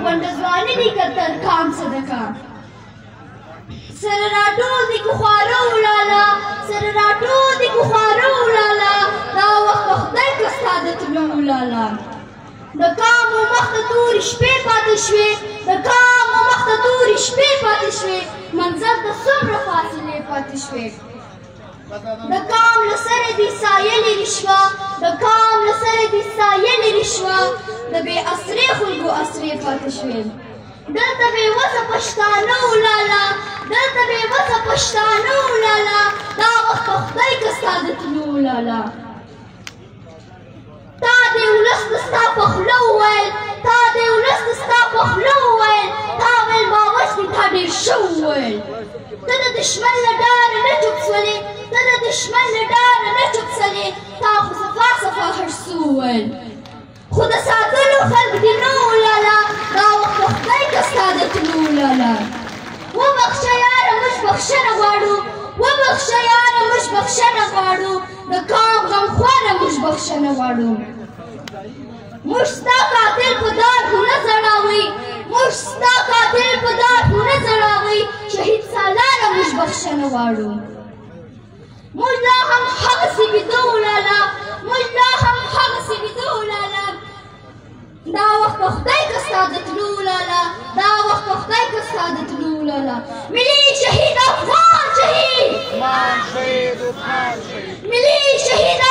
ونډه ځواني دي که تر کام صدقه سره راټول دي که خواره ولاله سره راټول دي که خواره ولاله دا وخت به خدای که ستا د تلو ولاله د کام و مخ ته تورې شپې پاتې شوې د کام و مخ ته تورې شپې پاتې شوې منزل ته څومره فاصلې پاتې شوې د کام له سره دې سایه لرې شوه د کام له سره دې سایه لرې شوه د بې اسرې خلکو اسرې پاتې شوې دلته بې وسه پښتانه ولاله دلته بې وسه پښتانه ولاله دا وخت به خدای که ستا د تلو ولاله تا دې ولس د ستا په خوله وویل تا دې ولس د ستا په خوله وویل تا ویل باوس دې تا ډېر ښه وویل ته د دښمن له ډاره نه چوپ سولې ته د دښمن له ډاره نه چوپ سولې تا خو صفا صفا هر څه وویل خو د ساتلو خلک دې نه ولاله دا وخت به خدای که ستا د تلو ولاله وبخښه یاره موږ بخښنه غواړو وبخښه یاره موږ بخښنه غواړو د کام غمخواره موږ بخښنه غواړو موږ ستا قاتل په دار خو نه ځړاوئ موږ ستا قاتل په دار خو نه ځړاوئ شهید سالاره موږ بخښنه غواړو موږ لا هم هغسې ویده ولاله موږ لا هم هغسې ویده ولاله دا وخت به خدای که ستا د تلو ولاله دا وخت به خدای که ستا د تلو ولاله ملي شهید افغان شهید ملي شهید